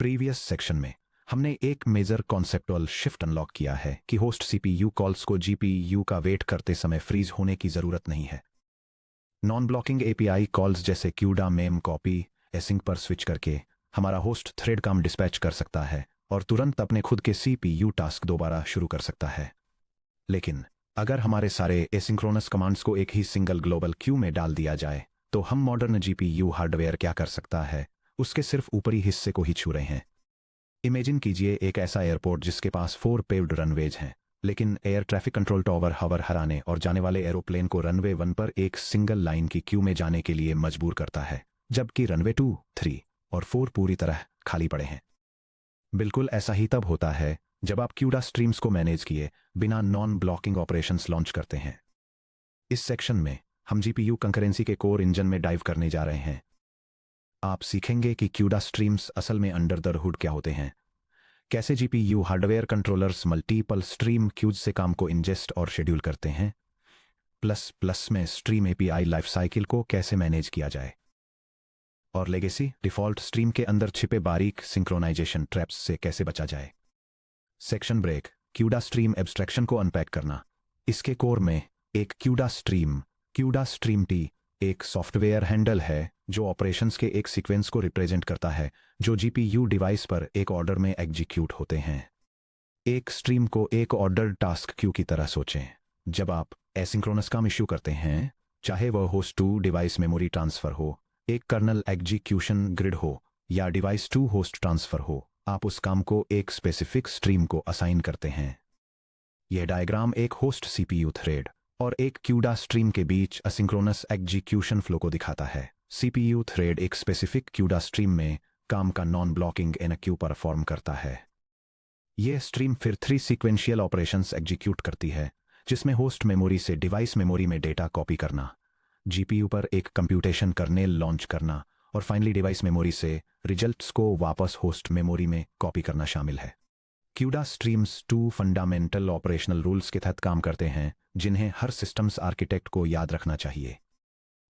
Previous section में हमने एक मेजर कॉन्सेप्टुअल शिफ्ट अनलॉक किया है कि होस्ट सीपीयू कॉल्स को जीपीयू का वेट करते समय फ्रीज होने की जरूरत नहीं है। नॉन ब्लॉकिंग एपीआई कॉल्स जैसे क्यूडा मेम कॉपी एसिंग पर स्विच करके हमारा होस्ट थ्रेड काम डिस्पैच कर सकता है और तुरंत अपने खुद के सीपीयू टास्क दोबारा शुरू कर सकता है। लेकिन अगर हमारे सारे एसिंक्रोनस कमांड्स को एक ही सिंगल ग्लोबल क्यू में डाल दिया जाए तो हम मॉडर्न जीपीयू हार्डवेयर क्या कर सकता है, उसके सिर्फ ऊपरी हिस्से को ही छू रहे हैं। इमेजिन कीजिए एक ऐसा एयरपोर्ट जिसके पास 4 पेव्ड रनवेज हैं, लेकिन एयर ट्रैफिक कंट्रोल टावर हवर हराने और जाने वाले एरोप्लेन को रनवे 1 पर एक सिंगल लाइन की क्यू में जाने के लिए मजबूर करता है, जबकि रनवे 2, 3 और 4 पूरी तरह खाली पड़े हैं। बिल्कुल ऐसा ही तब होता है जब आप क्यूडा स्ट्रीम्स को मैनेज किए बिना नॉन ब्लॉकिंग ऑपरेशंस लॉन्च करते हैं। इस सेक्शन में हम जीपीयू कंकरेंसी के कोर इंजन में डाइव करने जा रहे हैं। आप सीखेंगे कि क्यूडा स्ट्रीम्स असल में अंडर द हुड क्या होते हैं, कैसे GPU hardware controllers multiple stream queues से काम को इंजेस्ट और शेड्यूल करते हैं, प्लस में स्ट्रीम एपीआई लाइफ साइकिल को कैसे मैनेज किया जाए, और लेगेसी डिफॉल्ट स्ट्रीम के अंदर छिपे बारीक सिंक्रोनाइजेशन ट्रैप्स से कैसे बचा जाए। Section break, CUDA stream abstraction को अनपैक करना। इसके कोर में एक क्यूडा स्ट्रीम टी एक सॉफ्टवेयर हैंडल है जो ऑपरेशंस के एक सीक्वेंस को रिप्रेजेंट करता है जो जीपीयू डिवाइस पर एक ऑर्डर में एग्जीक्यूट होते हैं। एक स्ट्रीम को एक ऑर्डर टास्क क्यू की तरह सोचें। जब आप एसिंक्रोनस काम इश्यू करते हैं, चाहे वह host to device memory transfer हो, एक कर्नल एग्जीक्यूशन ग्रिड हो या डिवाइस टू होस्ट ट्रांसफर हो, आप उस काम को एक स्पेसिफिक स्ट्रीम को असाइन करते हैं। यह डायग्राम एक होस्ट सीपीयू थ्रेड और एक क्यूडा स्ट्रीम के बीच असिंक्रोनस एग्जीक्यूशन फ्लो को दिखाता है। सीपीयू थ्रेड एक स्पेसिफिक क्यूडा स्ट्रीम में काम का नॉन ब्लॉकिंग एनक्यू परफॉर्म करता है। यह स्ट्रीम फिर 3 सीक्वेंशियल ऑपरेशंस एग्जीक्यूट करती है, जिसमें होस्ट मेमोरी से डिवाइस मेमोरी में डेटा कॉपी करना, जीपीयू पर एक कंप्यूटेशन कर्नेल लॉन्च करना और फाइनली डिवाइस मेमोरी से रिजल्ट्स को वापस होस्ट मेमोरी में कॉपी करना शामिल है। CUDA streams 2 fundamental operational rules के तहत काम करते हैं जिन्हें हर सिस्टम्स आर्किटेक्ट को याद रखना चाहिए।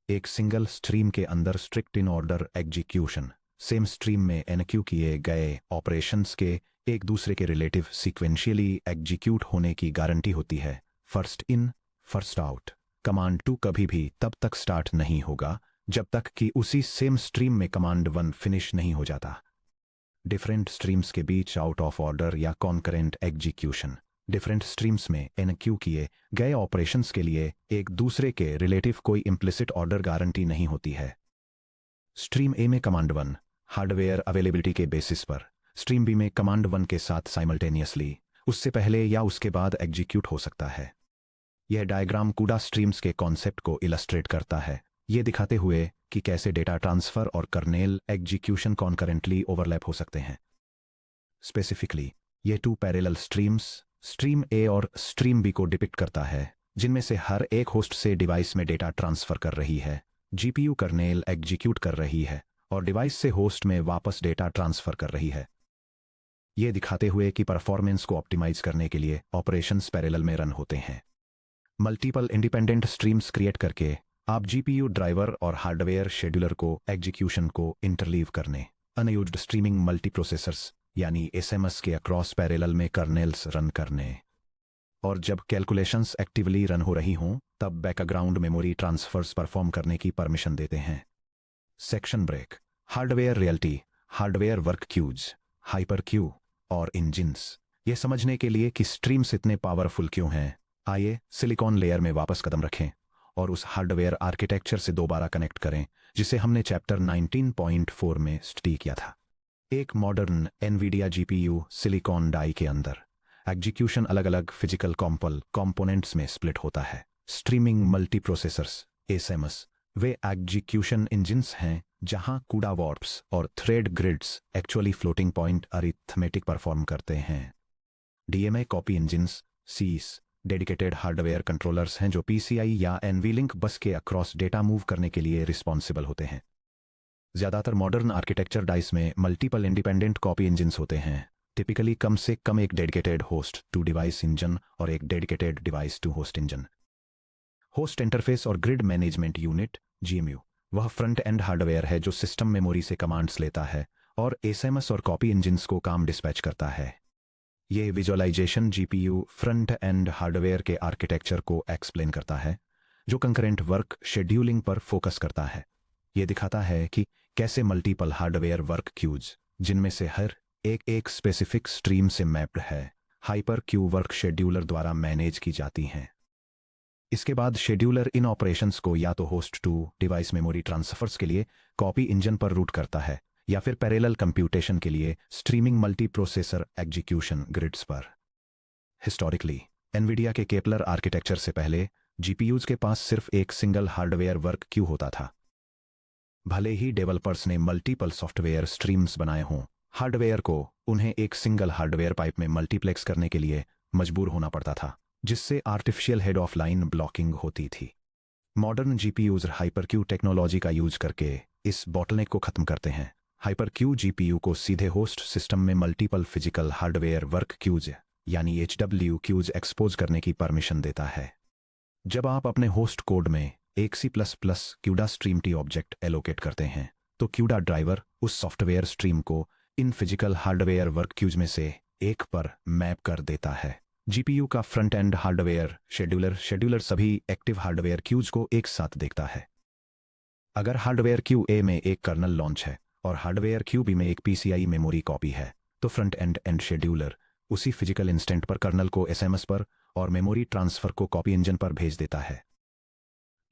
एक सिंगल स्ट्रीम के अंदर strict in order execution, same stream में एनक्यू किए गए ऑपरेशंस के एक दूसरे के रिलेटिव सीक्वेंशियली एग्जीक्यूट होने की गारंटी होती है। First in first out command 2 कभी भी तब तक स्टार्ट नहीं होगा जब तक कि उसी सेम स्ट्रीम में कमांड 1 फिनिश नहीं हो जाता। डिफरेंट स्ट्रीम्स के बीच आउट ऑफ ऑर्डर या कॉन्करेंट एग्जीक्यूशन, डिफरेंट स्ट्रीम्स में एनक्यू किए गए ऑपरेशंस के लिए एक दूसरे के रिलेटिव कोई इम्प्लिसिट ऑर्डर गारंटी नहीं होती है। स्ट्रीम ए में कमांड 1 हार्डवेयर अवेलेबिलिटी के बेसिस पर स्ट्रीम बी में कमांड 1 के साथ साइमल्टेनियसली उससे पहले या उसके बाद एग्जीक्यूट हो सकता है। यह डायग्राम क्यूडा स्ट्रीम्स के कॉन्सेप्ट को इलस्ट्रेट करता है, ये दिखाते हुए कि कैसे डेटा ट्रांसफर और कर्नेल एग्जीक्यूशन कॉन्करेंटली ओवरलैप हो सकते हैं। स्पेसिफिकली ये 2 पैरेलल स्ट्रीम्स स्ट्रीम ए और स्ट्रीम बी को डिपिक्ट करता है, जिनमें से हर एक होस्ट से डिवाइस में डेटा ट्रांसफर कर रही है, जीपीयू कर्नेल एग्जीक्यूट कर रही है और डिवाइस से होस्ट में वापस डेटा ट्रांसफर कर रही है। ये दिखाते हुए कि परफॉर्मेंस को ऑप्टिमाइज करने के लिए ऑपरेशंस पैरेलल में रन होते हैं। मल्टीपल इंडिपेंडेंट स्ट्रीम्स क्रिएट करके आप जीपीयू ड्राइवर और हार्डवेयर शेड्यूलर को एग्जीक्यूशन को इंटरलीव करने, अनयूज्ड स्ट्रीमिंग मल्टीप्रोसेसर्स यानी एसएमएस के अक्रॉस पैरेलल में कर्नेल्स रन करने, और जब कैलकुलेशंस एक्टिवली रन हो रही हों तब बैकग्राउंड मेमोरी ट्रांसफर्स परफॉर्म करने की परमिशन देते हैं। Section break, hardware reality, hardware work queues, hyper Q और इंजिन्स। ये समझने के लिए कि स्ट्रीम्स इतने पावरफुल क्यों हैं, आइए सिलिकॉन लेयर में वापस कदम रखें और उस हार्डवेयर आर्किटेक्चर से दोबारा कनेक्ट करें जिसे हमने चैप्टर 19.4 में स्टडी किया था। एक modern Nvidia GPU silicon die के अंदर एग्जीक्यूशन अलग अलग फिजिकल कंपोनेंट्स में स्प्लिट होता है। स्ट्रीमिंग मल्टीप्रोसेसर्स एसएमएस वे एग्जीक्यूशन इंजिन्स हैं जहां कूडा वॉर्प्स और thread grids actually floating point arithmetic perform करते हैं। डीएमए कॉपी इंजिन्स सीस डेडिकेटेड हार्डवेयर कंट्रोलर्स हैं जो पीसीआई या एनवीलिंक बस के अक्रॉस डेटा मूव करने के लिए रिस्पॉन्सिबल होते हैं। ज़्यादातर मॉडर्न आर्किटेक्चर डाइस में मल्टीपल इंडिपेंडेंट कॉपी इंजिन्स होते हैं, टिपिकली कम से कम एक dedicated host to device engine और एक dedicated device to host engine. Host interface और ग्रिड मैनेजमेंट यूनिट जीएमयू वह फ्रंट एंड हार्डवेयर है जो सिस्टम मेमोरी से कमांड्स लेता है और एसएमएस और कॉपी इंजिन्स को काम डिस्पैच करता है। ये visualisation GPU front end hardware के आर्किटेक्चर को एक्सप्लेन करता है, जो कंकरेंट वर्क शेड्यूलिंग पर फोकस करता है। ये दिखाता है कि कैसे मल्टीपल हार्डवेयर वर्क क्यूज, जिनमें से हर एक स्पेसिफिक स्ट्रीम से मैप्ड है, हाइपर क्यू वर्क शेड्यूलर द्वारा मैनेज की जाती हैं। इसके बाद शेड्यूलर इन ऑपरेशंस को या तो host to device memory transfers के लिए कॉपी इंजन पर रूट करता है, या फिर पैरेलल कंप्यूटेशन के लिए streaming multi processor execution grids पर। हिस्टोरिकली एनवीडिया के केपलर आर्किटेक्चर से पहले जीपीयूज के पास सिर्फ एक सिंगल हार्डवेयर वर्क क्यू होता था। भले ही डेवलपर्स ने मल्टीपल सॉफ्टवेयर स्ट्रीम्स बनाए हों, हार्डवेयर को उन्हें एक सिंगल हार्डवेयर पाइप में मल्टीप्लेक्स करने के लिए मजबूर होना पड़ता था, जिससे artificial head of line blocking होती थी। मॉडर्न जीपीयूज हाइपरक्यू टेक्नोलॉजी का यूज करके इस बॉटलनेक को खत्म करते हैं। हाइपरक्यू जीपीयू को सीधे होस्ट सिस्टम में multiple physical hardware work queues यानी एचडब्ल्यू क्यूज एक्सपोज करने की परमिशन देता है। जब आप अपने होस्ट कोड में एक C++ CUDA stream t object allocate करते हैं, तो क्यूडा ड्राइवर उस सॉफ्टवेयर स्ट्रीम को इन फिजिकल हार्डवेयर वर्क क्यूज में से एक पर मैप कर देता है। जीपीयू का फ्रंट एंड हार्डवेयर शेड्यूलर सभी एक्टिव हार्डवेयर क्यूज को एक साथ देखता है। अगर हार्डवेयर क्यू ए में एक कर्नल लॉन्च है और हार्डवेयर क्यू बी में एक PCI मेमोरी कॉपी है, तो फ्रंट एंड शेड्यूलर उसी फिजिकल इंस्टेंट पर कर्नल को एसएमएस पर और मेमोरी ट्रांसफर को कॉपी इंजन पर भेज देता है।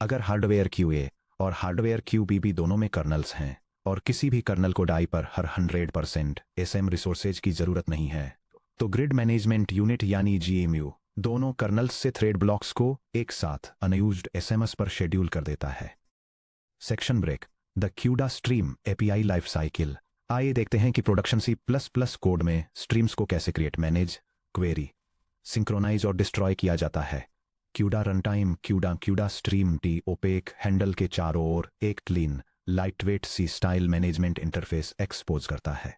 अगर हार्डवेयर क्यू ए और हार्डवेयर क्यू बी भी दोनों में कर्नल्स हैं और किसी भी कर्नल को डाई पर हर 100% एसएम रिसोर्सेज की जरूरत नहीं है, तो ग्रिड मैनेजमेंट यूनिट यानी GMU दोनों कर्नल्स से थ्रेड ब्लॉक्स को एक साथ अनयूज्ड एसएमएस पर शेड्यूल कर देता है। Section break, the CUDA stream API life cycle. आइए देखते हैं कि प्रोडक्शन C++ कोड में स्ट्रीम्स को कैसे क्रिएट, मैनेज, क्वेरी, सिंक्रोनाइज और डिस्ट्रॉय किया जाता है। CUDA runtime CUDA stream T opaque handle के चारों ओर एक clean lightweight C style management interface expose करता है।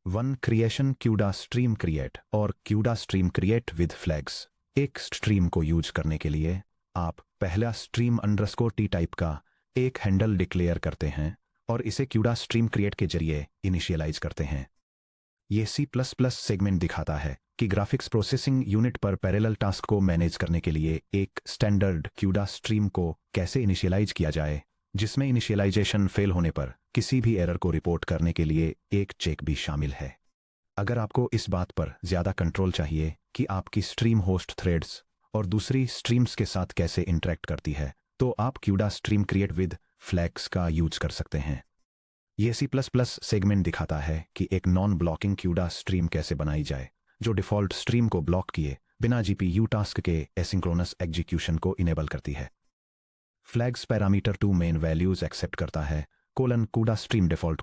One creation CUDA stream create और CUDA stream create with flags. एक स्ट्रीम को यूज करने के लिए आप पहला स्ट्रीम अंडरस्कोर टी टाइप का एक हैंडल डिक्लेयर करते हैं और इसे क्यूडा स्ट्रीम क्रिएट के जरिए इनिशियलाइज करते हैं। ये C++ सेगमेंट दिखाता है कि ग्राफिक्स प्रोसेसिंग यूनिट पर पैरेलल टास्क को मैनेज करने के लिए एक स्टैंडर्ड क्यूडा स्ट्रीम को कैसे इनिशियलाइज किया जाए, जिसमें इनिशियलाइजेशन फेल होने पर किसी भी एरर को रिपोर्ट करने के लिए एक चेक भी शामिल है। अगर आपको इस बात पर ज्यादा कंट्रोल चाहिए कि आपकी स्ट्रीम होस्ट थ्रेड्स और दूसरी स्ट्रीम्स के साथ कैसे इंटरेक्ट करती है, तो आप CUDA stream create with flags का यूज कर सकते हैं। यह C++ सेगमेंट दिखाता है कि एक नॉन ब्लॉकिंग क्यूडा स्ट्रीम कैसे बनाई जाए, जो डिफॉल्ट स्ट्रीम को ब्लॉक किए बिना जीपीयू टास्क के एसिंक्रोनस एग्जीक्यूशन को इनेबल करती है। Flags parameter 2 main values accept करता है, CUDA stream default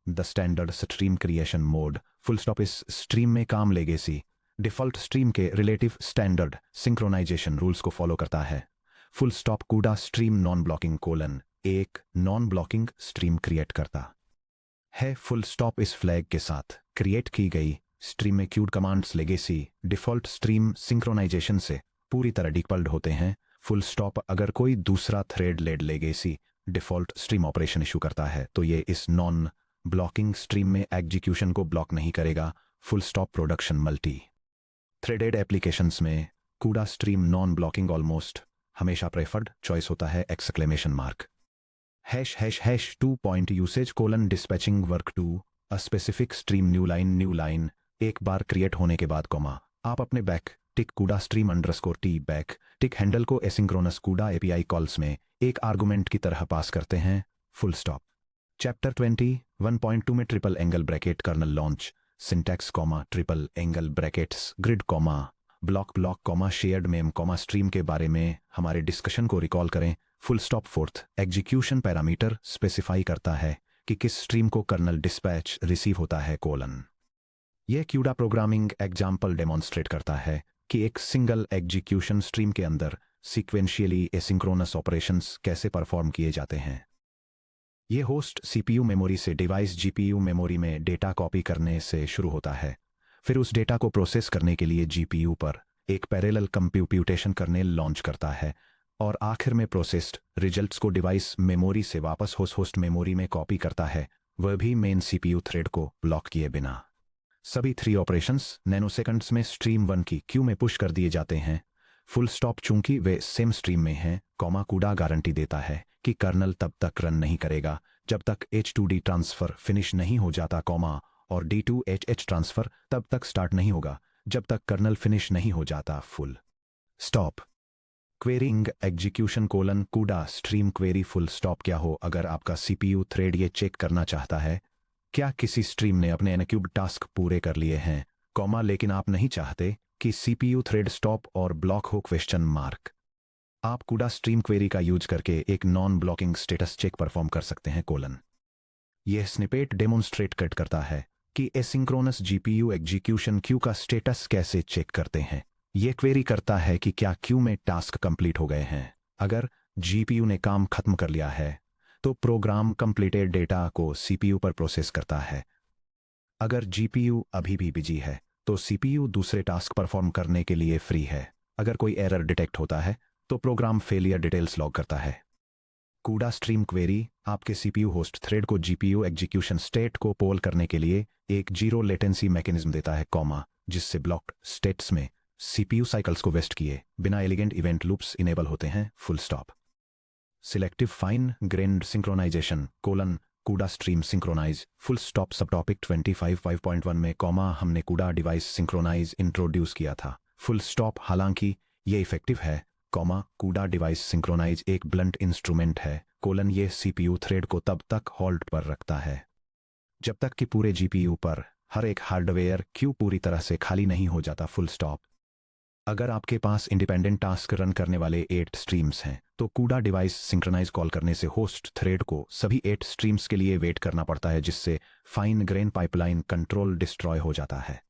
the standard stream creation mode, full stop इस स्ट्रीम में काम लेगेसी डिफॉल्ट स्ट्रीम के रिलेटिव स्टैंडर्ड सिंक्रोनाइजेशन रूल्स को फॉलो करता है। Full stop CUDA stream non blocking एक नॉन ब्लॉकिंग स्ट्रीम क्रिएट करता है। फुल स्टॉप इस फ्लैग के साथ क्रिएट की गई स्ट्रीम में queued commands legacy default stream synchronisation से पूरी तरह डिकपल्ड होते हैं। फुल स्टॉप अगर कोई दूसरा थ्रेड लेड legacy default stream operation issue करता है, तो ये इस नॉन ब्लॉकिंग स्ट्रीम में एग्जीक्यूशन को ब्लॉक नहीं करेगा। Full stop production multi threaded applications में CUDA stream non blocking almost हमेशा प्रेफर्ड चॉइस होता है। Exclamation mark ###2 point usage dispatching work to a specific stream new line एक बार क्रिएट होने के बाद कॉमा आप अपने back tick CUDA stream _t back टिक हैंडल को एसिंक्रोनस क्यूडा API कॉल्स में एक आर्गुमेंट की तरह पास करते हैं। फुल स्टॉप चैप्टर 21.2 में triple angle bracket kernel launch syntax triple angle brackets grid block shared mem stream के बारे में हमारे डिस्कशन को रिकॉल करें। Full stop fourth execution parameter specify करता है कि किस स्ट्रीम को कर्नल डिस्पैच रिसीव होता है यह क्यूडा प्रोग्रामिंग एग्जाम्पल डेमोन्स्ट्रेट करता है कि एक सिंगल एग्जीक्यूशन स्ट्रीम के अंदर सीक्वेंशियली एसिंक्रोनस ऑपरेशंस कैसे परफॉर्म किए जाते हैं। यह होस्ट CPU मेमोरी से डिवाइस GPU मेमोरी में डेटा कॉपी करने से शुरू होता है, फिर उस डेटा को प्रोसेस करने के लिए GPU पर एक पैरेलल कंप्यूटेशन करने लॉन्च करता है और आखिर में प्रोसेस्ड रिजल्ट्स को डिवाइस मेमोरी से वापस होस्ट मेमोरी में कॉपी करता है वह भी मेन सीपीयू थ्रेड को ब्लॉक किए बिना। सभी 3 ऑपरेशंस नैनोसेकंड्स में स्ट्रीम 1 की क्यू में पुश कर दिए जाते हैं। फुल स्टॉप चूंकि वे सेम स्ट्रीम में हैं, कॉमा कूडा गारंटी देता है कि कर्नल तब तक रन नहीं करेगा जब तक H2D ट्रांसफर फिनिश नहीं हो जाता, कॉमा और D2HH ट्रांसफर तब तक स्टार्ट नहीं होगा जब तक कर्नल फिनिश नहीं हो जाता। Full stop quarrying execution colon CUDA stream query full stop क्या हो अगर आपका सीपीयू थ्रेड ये चेक करना चाहता है क्या किसी स्ट्रीम ने अपने एनक्यूब टास्क पूरे कर लिए हैं, कॉमा लेकिन आप नहीं चाहते कि सीपीयू थ्रेड स्टॉप और ब्लॉक हो क्वेश्चन मार्क। आप कूडा स्ट्रीम क्वेरी का यूज करके एक non blocking status check perform कर सकते हैं कोलन। यह स्निपेट डेमोन्स्ट्रेट करता है कि एसिंक्रोनस जीपीयू एग्जीक्यूशन क्यू का स्टेटस कैसे चेक करते हैं। यह क्वेरी करता है कि क्या क्यू में टास्क कंप्लीट हो गए हैं। अगर जीपीयू ने काम खत्म कर लिया है तो प्रोग्राम कंप्लीटेड डेटा को सीपीयू पर प्रोसेस करता है। अगर जीपीयू अभी भी बिजी है तो सीपीयू दूसरे टास्क परफॉर्म करने के लिए फ्री है। अगर कोई एरर डिटेक्ट होता है तो प्रोग्राम फेलियर डिटेल्स लॉग करता है। कूडा स्ट्रीम क्वेरी आपके सीपीयू होस्ट थ्रेड को जीपीयू एग्जीक्यूशन स्टेट को पोल करने के लिए एक जीरो लेटेंसी मैकेनिज्म देता है, कॉमा जिससे ब्लॉक्ड स्टेट्स में सीपीयू साइकिल्स को वेस्ट किए बिना एलिगेंट इवेंट लूप्स इनेबल होते हैं। Full stop selective fine grained synchronisation colon CUDA stream synchronise full stop sub topic 25.1 में, कॉमा हमने कूडा डिवाइस सिंक्रोनाइज इंट्रोड्यूस किया था। फुल स्टॉप हालांकि ये इफेक्टिव है, कॉमा कूडा डिवाइस सिंक्रोनाइज एक ब्लंट इंस्ट्रूमेंट है, कोलन ये सीपीयू थ्रेड को तब तक होल्ड पर रखता है जब तक कि पूरे जीपीयू पर हर एक हार्डवेयर क्यू पूरी तरह से खाली नहीं हो जाता। फुल स्टॉप अगर आपके पास इंडिपेंडेंट टास्क रन करने वाले 8 स्ट्रीम्स हैं तो कूडा डिवाइस सिंक्रोनाइज कॉल करने से होस्ट थ्रेड को सभी 8 स्ट्रीम्स के लिए वेट करना पड़ता है, जिससे fine grain pipeline control destroy हो जाता है।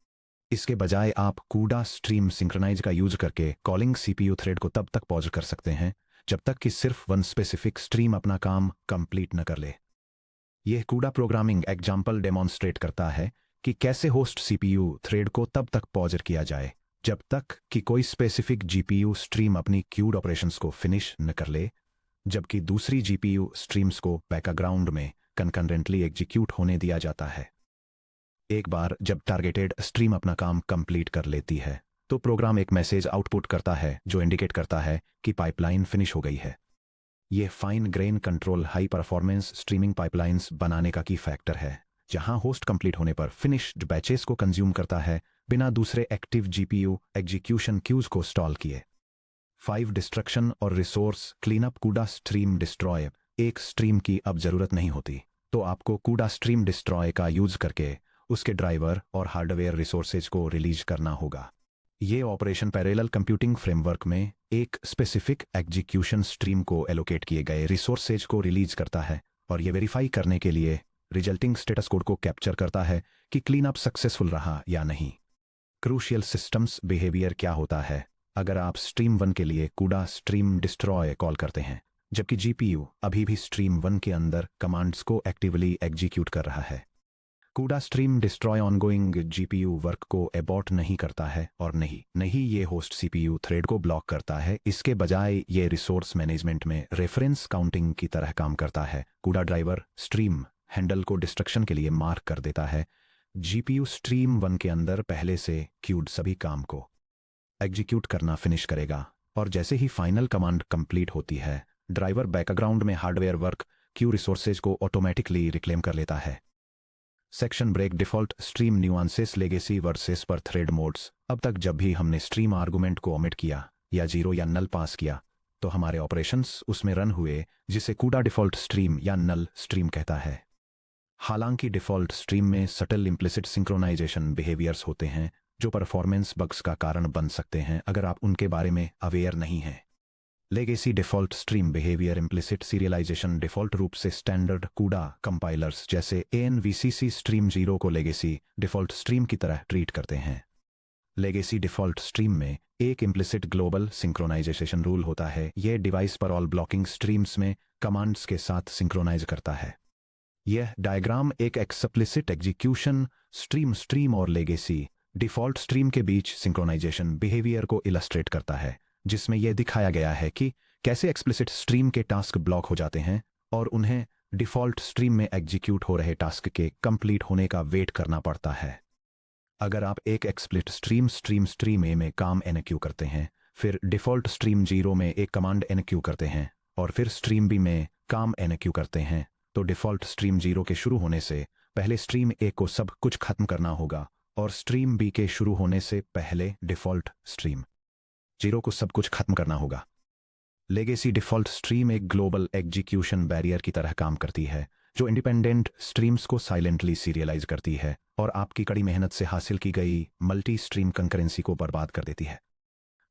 इसके बजाय आप कूडा स्ट्रीम सिंक्रोनाइज का यूज करके कॉलिंग सीपीयू थ्रेड को तब तक पॉज कर सकते हैं जब तक कि सिर्फ वन स्पेसिफिक स्ट्रीम अपना काम कंप्लीट न कर ले। यह कूडा प्रोग्रामिंग एग्जाम्पल डेमोन्स्ट्रेट करता है कि कैसे होस्ट सीपीयू थ्रेड को तब तक पॉज किया जाए जब तक कि कोई स्पेसिफिक जीपीयू स्ट्रीम अपनी क्यूड ऑपरेशंस को फिनिश न कर ले, जबकि दूसरी जीपीयू स्ट्रीम्स को बैकग्राउंड में कंकरेंटली एग्जीक्यूट होने दिया जाता है। एक बार जब टारगेटेड स्ट्रीम अपना काम कंप्लीट कर लेती है तो प्रोग्राम एक मैसेज आउटपुट करता है जो इंडिकेट करता है कि पाइपलाइन फिनिश हो गई है। यह fine grain control high performance streaming pipelines बनाने का की फैक्टर है, जहां होस्ट कंप्लीट होने पर फिनिश्ड बैचेस को कंज्यूम करता है बिना दूसरे एक्टिव जीपीयू एग्जीक्यूशन क्यूज को स्टॉल किए। 5 डिस्ट्रक्शन और रिसोर्स क्लीनअप कूडा स्ट्रीम डिस्ट्रॉय एक स्ट्रीम की अब जरूरत नहीं होती तो आपको कूडा स्ट्रीम डिस्ट्रॉय का यूज करके उसके ड्राइवर और हार्डवेयर रिसोर्सेज को रिलीज करना होगा। ये ऑपरेशन पैरेलल कंप्यूटिंग फ्रेमवर्क में एक स्पेसिफिक एग्जीक्यूशन स्ट्रीम को एलोकेट किए गए रिसोर्सेज को रिलीज करता है और ये वेरीफाई करने के लिए रिजल्टिंग स्टेटस कोड को कैप्चर करता है कि क्लीनअप सक्सेसफुल रहा या नहीं। क्रूशियल सिस्टम्स बिहेवियर क्या होता है अगर आप स्ट्रीम 1 के लिए कूडा स्ट्रीम डिस्ट्रॉय कॉल करते हैं जबकि जीपीयू अभी भी स्ट्रीम 1 के अंदर कमांड्स को एक्टिवली एग्जीक्यूट कर रहा है। कूडा stream destroy ongoing GPU work को एबॉर्ट नहीं करता है और नहीं ये होस्ट सीपीयू थ्रेड को ब्लॉक करता है। इसके बजाय ये रिसोर्स मैनेजमेंट में रेफरेंस काउंटिंग की तरह काम करता है। कूडा ड्राइवर स्ट्रीम हैंडल को डिस्ट्रक्शन के लिए मार्क कर देता है। जीपीयू स्ट्रीम 1 के अंदर पहले से क्यूड सभी काम को एग्जीक्यूट करना फिनिश करेगा और जैसे ही फाइनल कमांड कंप्लीट होती है ड्राइवर बैकग्राउंड में हार्डवेयर वर्क क्यू रिसोर्सेज को ऑटोमेटिकली रिक्लेम कर लेता है। Section break default stream nuances legacy versus per thread modes. अब तक जब भी हमने स्ट्रीम आर्गुमेंट को ओमिट किया या 0 या नल पास किया तो हमारे ऑपरेशंस उसमें रन हुए जिसे कूडा डिफॉल्ट स्ट्रीम या नल स्ट्रीम कहता है। हालांकि डिफॉल्ट स्ट्रीम में सटल इम्प्लिसिट सिंक्रोनाइजेशन बिहेवियर्स होते हैं जो परफॉर्मेंस बग्स का कारण बन सकते हैं अगर आप उनके बारे में अवेयर नहीं हैं। Legacy default stream behaviour implicit serialisation default रूप से स्टैंडर्ड कूडा कंपाइलर्स जैसे ANVCC स्ट्रीम 0 को लेगेसी डिफॉल्ट स्ट्रीम की तरह ट्रीट करते हैं। लेगेसी डिफॉल्ट स्ट्रीम में एक इम्प्लिसिट ग्लोबल सिंक्रोनाइजेशन रूल होता है। यह डिवाइस पर ऑल ब्लॉकिंग स्ट्रीम्स में कमांड्स के साथ सिंक्रोनाइज करता है। यह डायग्राम एक एक्सप्लिसिट एग्जीक्यूशन स्ट्रीम और लेगेसी डिफॉल्ट स्ट्रीम के बीच सिंक्रोनाइजेशन बिहेवियर को इलस्ट्रेट करता है, जिसमें यह दिखाया गया है कि कैसे एक्सप्लिसिट स्ट्रीम के टास्क ब्लॉक हो जाते हैं और उन्हें डिफ़ॉल्ट स्ट्रीम में एग्जीक्यूट हो रहे टास्क के कंप्लीट होने का वेट करना पड़ता है। अगर आप एक एक्सप्लिट स्ट्रीम ए में काम एनक्यू करते हैं, फिर डिफ़ॉल्ट स्ट्रीम 0 में एक कमांड एनक्यू करते हैं और फिर स्ट्रीम बी में काम एनक्यू करते हैं, तो डिफ़ॉल्ट स्ट्रीम 0 के शुरू होने से पहले स्ट्रीम ए को सब कुछ खत्म करना होगा और स्ट्रीम बी के शुरू होने से पहले डिफ़ॉल्ट स्ट्रीम 0 को सब कुछ खत्म करना होगा। लेगेसी डिफ़ॉल्ट स्ट्रीम एक ग्लोबल एग्जीक्यूशन बैरियर की तरह काम करती है, जो इंडिपेंडेंट स्ट्रीम्स को साइलेंटली सीरियलाइज करती है और आपकी कड़ी मेहनत से हासिल की गई मल्टी स्ट्रीम कंकरेंसी को बर्बाद कर देती है।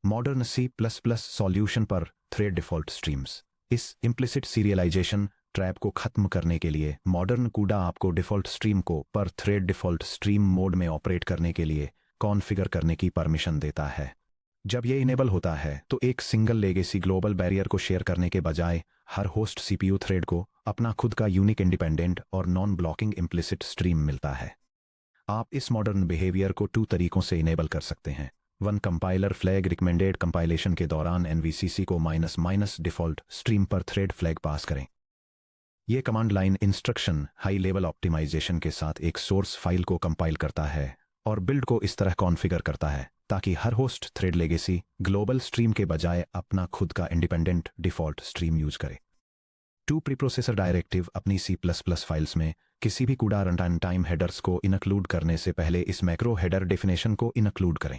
मॉडर्न C++ सॉल्यूशन पर थ्रेड डिफ़ॉल्ट स्ट्रीम्स। इस इम्प्लिसिट सीरियलाइजेशन ट्रैप को खत्म करने के लिए मॉडर्न कूडा आपको डिफ़ॉल्ट स्ट्रीम को पर थ्रेड डिफ़ॉल्ट स्ट्रीम मोड में ऑपरेट करने के लिए कॉन्फ़िगर करने की परमिशन देता है। जब ये इनेबल होता है तो एक सिंगल लेगेसी ग्लोबल बैरियर को शेयर करने के बजाय हर होस्ट CPU थ्रेड को अपना खुद का यूनिक इंडिपेंडेंट और नॉन ब्लॉकिंग इम्प्लिसिट स्ट्रीम मिलता है। आप इस मॉडर्न बिहेवियर को 2 तरीकों से इनेबल कर सकते हैं। 1 कंपाइलर फ्लैग रिकमेंडेड कंपाइलेशन के दौरान NVCC को -- default stream per thread flag pass करें। ये command line instruction high level optimisation के साथ एक सोर्स फाइल को कंपाइल करता है और बिल्ड को इस तरह कॉन्फ़िगर करता है ताकि हर host thread legacy global stream के बजाय अपना खुद का इंडिपेंडेंट डिफ़ॉल्ट स्ट्रीम यूज करे। 2 प्रीप्रोसेसर डायरेक्टिव अपनी C++ फाइल्स में किसी भी कूड़ा रनटाइम टाइम हेडर्स को इनक्लूड करने से पहले इस मैक्रो हेडर डेफिनेशन को इनक्लूड करें।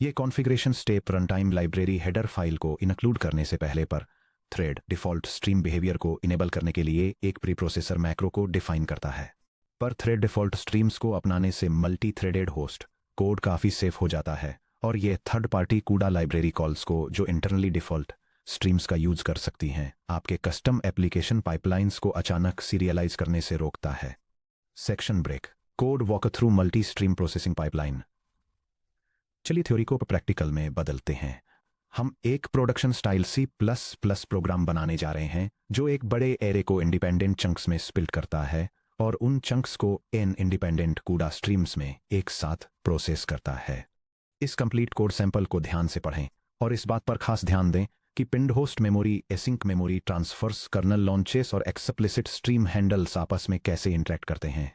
ये configuration step runtime library header file को इनक्लूड करने से पहले पर थ्रेड डिफ़ॉल्ट स्ट्रीम बिहेवियर को इनेबल करने के लिए एक प्रीप्रोसेसर मैक्रो को डिफाइन करता है। पर थ्रेड डिफ़ॉल्ट स्ट्रीम्स को अपनाने से मल्टी थ्रेडेड होस्ट कोड काफ़ी सेफ हो जाता है और ये थर्ड पार्टी कूडा लाइब्रेरी कॉल्स को जो इंटरनली डिफ़ॉल्ट स्ट्रीम्स का यूज कर सकती हैं आपके कस्टम एप्लीकेशन पाइपलाइंस को अचानक सीरियलाइज करने से रोकता है। Section break. Code walkthrough multi stream processing pipeline. चलिए थ्योरी को प्रैक्टिकल में बदलते हैं। हम एक प्रोडक्शन स्टाइल C++ प्रोग्राम बनाने जा रहे हैं जो एक बड़े एरे को इंडिपेंडेंट चंक्स में स्प्लिट करता है और उन चंक्स को n इंडिपेंडेंट कूडा स्ट्रीम्स में एक साथ प्रोसेस करता है। इस कंप्लीट कोड सैंपल को ध्यान से पढ़ें और इस बात पर खास ध्यान दें कि pinned host memory, async memory transfers, kernel launches और एक्सप्लिसिट स्ट्रीम हैंडल्स आपस में कैसे इंटरेक्ट करते हैं।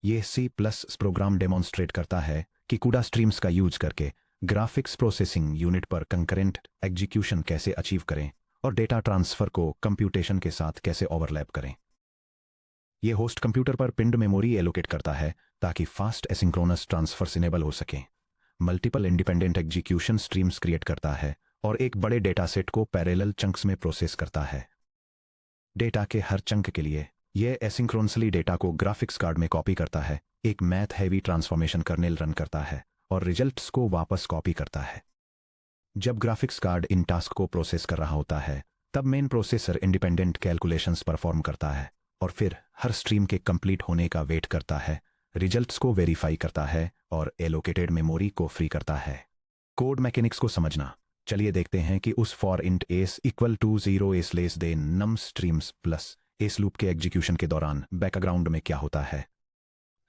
ये C++ प्रोग्राम डेमोन्स्ट्रेट करता है कि कूडा स्ट्रीम्स का यूज करके ग्राफिक्स प्रोसेसिंग यूनिट पर कंकरेंट एग्जीक्यूशन कैसे अचीव करें और डेटा ट्रांसफर को कंप्यूटेशन के साथ कैसे ओवरलैप करें। ये होस्ट कंप्यूटर पर पिंड मेमोरी एलोकेट करता है ताकि फास्ट एसिंक्रोनस ट्रांसफर्स इनेबल हो सकें, multiple independent execution streams create करता है और एक बड़े डेटा सेट को पैरेलल चंक्स में प्रोसेस करता है। डेटा के हर चंक के लिए यह एसिंक्रोनसली डेटा को ग्राफिक्स कार्ड में कॉपी करता है, एक math heavy transformation kernel run करता है और रिजल्ट्स को वापस कॉपी करता है। जब ग्राफिक्स कार्ड इन टास्क को प्रोसेस कर रहा होता है तब main processor independent calculations perform करता है और फिर हर स्ट्रीम के कंप्लीट होने का वेट करता है, रिजल्ट्स को वेरीफाई करता है और एलोकेटेड मेमोरी को फ्री करता है। कोड मैकेनिक्स को समझना। चलिए देखते हैं कि उस for int s equal to 0 s less than num streams plus s loop के एग्जीक्यूशन के दौरान बैकग्राउंड में क्या होता है।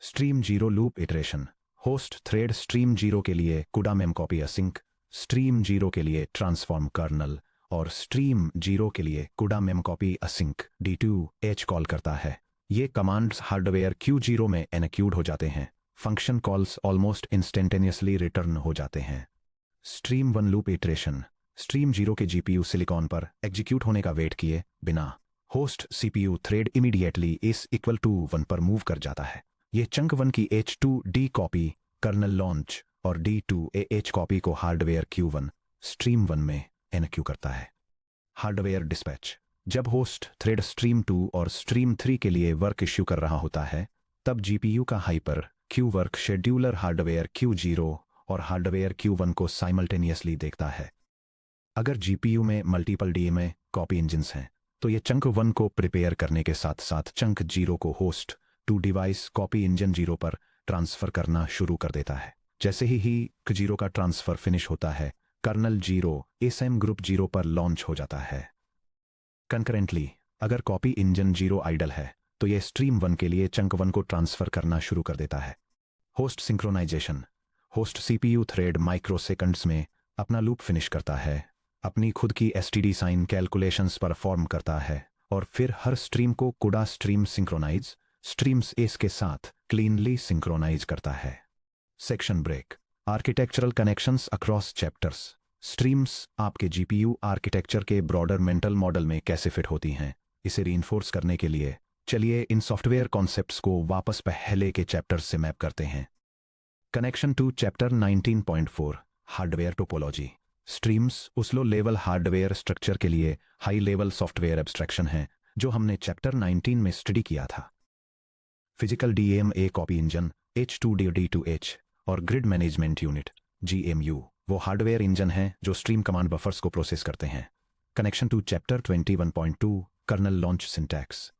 Stream 0 loop iteration. Host thread stream 0 के लिए कूडा मेम कॉपी असिंक, स्ट्रीम 0 के लिए ट्रांसफॉर्म कर्नल और स्ट्रीम 0 के लिए कूडा ma'am copy async D2H call करता है। ये कमांड्स हार्डवेयर Q0 में एनक्यूड हो जाते हैं। Function calls almost instantaneously return हो जाते हैं। Stream 1 loop iteration. स्ट्रीम 0 के GPU सिलिकॉन पर एग्जीक्यूट होने का वेट किए बिना होस्ट CPU थ्रेड इमीडिएटली इस इक्वल टू 1 पर मूव कर जाता है। ये चंक 1 की H2D कॉपी, कर्नल लॉन्च और D2AH कॉपी को हार्डवेयर Q1 स्ट्रीम 1 में एनक्यू करता है। Hardware dispatch. जब होस्ट थ्रेड स्ट्रीम 2 और स्ट्रीम 3 के लिए वर्क इश्यू कर रहा होता है तब GPU का hyper Q work scheduler hardware Q0 और हार्डवेयर Q1 को साइमल्टेनियसली देखता है। अगर GPU में मल्टीपल DMA कॉपी इंजिन्स हैं तो ये चंक 1 को प्रिपेयर करने के साथ साथ चंक 0 को host to device copy engine 0 पर ट्रांसफर करना शुरू कर देता है। जैसे ही Q0 का ट्रांसफर फिनिश होता है कर्नल 0 SM ग्रुप 0 पर लॉन्च हो जाता है। कंकरेंटली अगर कॉपी इंजन 0 आइडल है तो यह स्ट्रीम 1 के लिए चंक 1 को ट्रांसफर करना शुरू कर देता है। Host synchronisation. Host CPU thread microseconds में अपना लूप फिनिश करता है, अपनी खुद की STD साइन कैलकुलेशंस परफॉर्म करता है और फिर हर स्ट्रीम को CUDA stream synchronise streams s के साथ क्लीनली सिंक्रोनाइज करता है। Section break. Architectural connections across chapters. Streams आपके जीपीयू आर्किटेक्चर के ब्रॉडर मेंटल मॉडल में कैसे फिट होती हैं, इसे रीइंफोर्स करने के लिए चलिए इन सॉफ्टवेयर कॉन्सेप्ट्स को वापस पहले के चैप्टर्स से मैप करते हैं। Connection to chapter 19.4 hardware topology. Streams उस लो लेवल हार्डवेयर स्ट्रक्चर के लिए हाई लेवल सॉफ्टवेयर एब्स्ट्रैक्शन है जो हमने चैप्टर 19 में स्टडी किया था। Physical DMA copy engine H2D2H और ग्रिड मैनेजमेंट यूनिट GMU वो हार्डवेयर इंजन हैं जो स्ट्रीम कमांड बफर्स को प्रोसेस करते हैं। Connection to chapter 21.2 kernel launch syntax.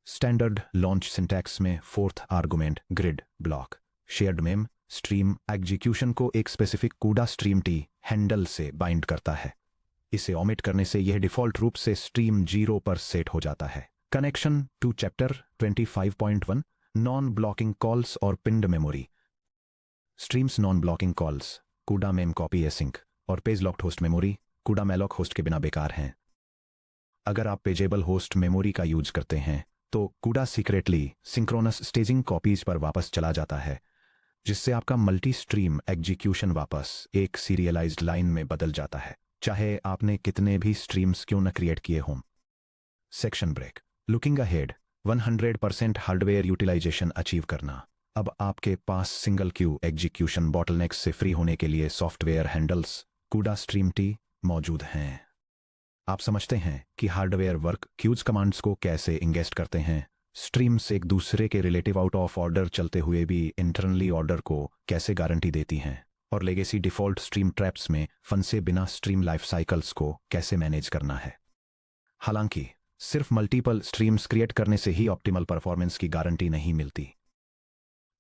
Standard launch syntax में fourth argument grid block shared mem stream execution को एक specific CUDA stream T handle से बाइंड करता है। इसे ओमिट करने से यह डिफॉल्ट रूप से स्ट्रीम 0 पर सेट हो जाता है। Connection to chapter 25.1 non blocking calls और pinned memory. Streams non blocking calls CUDA mem copy async और page locked host memory CUDA malloc host के बिना बेकार हैं। अगर आप पेजेबल होस्ट मेमोरी का यूज करते हैं तो CUDA secretly synchronous staging copies पर वापस चला जाता है, जिससे आपका मल्टी स्ट्रीम एग्जीक्यूशन वापस एक सीरियलाइज्ड लाइन में बदल जाता है, चाहे आपने कितने भी स्ट्रीम्स क्यों न क्रिएट किए हों। Section break. Looking ahead 100% hardware utilisation achieve करना। अब आपके पास सिंगल क्यू एग्जीक्यूशन बॉटलनेक्स से फ्री होने के लिए software handles CUDA stream t मौजूद हैं। आप समझते हैं कि हार्डवेयर वर्क क्यूज कमांड्स को कैसे इंगेस्ट करते हैं, स्ट्रीम्स एक दूसरे के रिलेटिव आउट ऑफ ऑर्डर चलते हुए भी इंटरनली ऑर्डर को कैसे गारंटी देती हैं, और लेगेसी डिफॉल्ट स्ट्रीम ट्रैप्स में फंसे बिना स्ट्रीम लाइफ साइकिल्स को कैसे मैनेज करना है। हालांकि सिर्फ मल्टीपल स्ट्रीम्स क्रिएट करने से ही ऑप्टिमल परफॉर्मेंस की गारंटी नहीं मिलती।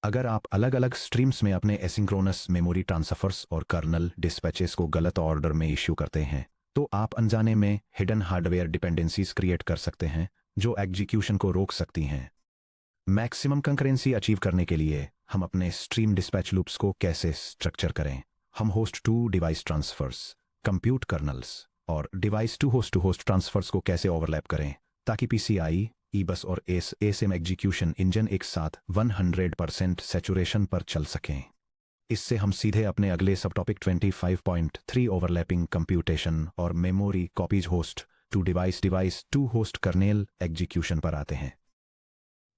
अगर आप अलग अलग स्ट्रीम्स में अपने एसिंक्रोनस मेमोरी ट्रांसफर्स और कर्नल डिस्पैचेस को गलत ऑर्डर में इश्यू करते हैं तो आप अनजाने में हिडन हार्डवेयर डिपेंडेंसीज क्रिएट कर सकते हैं जो एग्जीक्यूशन को रोक सकती हैं। मैक्सिमम कंकरेंसी अचीव करने के लिए हम अपने स्ट्रीम डिस्पैच लूप्स को कैसे स्ट्रक्चर करें। हम host to device transfers, compute kernels और डिवाइस टू होस्ट ट्रांसफर्स को कैसे ओवरलैप करें ताकि PCI, EBUS और ASM एग्जीक्यूशन इंजन एक साथ 100% सैचुरेशन पर चल सकें। इससे हम सीधे अपने अगले सब टॉपिक 25.3 ओवरलैपिंग कंप्यूटेशन और memory copies host to device to host kernel execution पर आते हैं।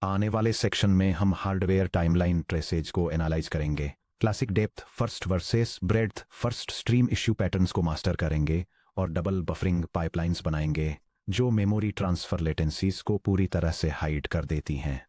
आने वाले सेक्शन में हम हार्डवेयर टाइमलाइन ट्रेसेज को एनालाइज करेंगे, classic depth first versus breadth first stream issue patterns को मास्टर करेंगे और डबल बफरिंग पाइपलाइंस बनाएंगे जो मेमोरी ट्रांसफर लेटेंसीज को पूरी तरह से हाइड कर देती हैं।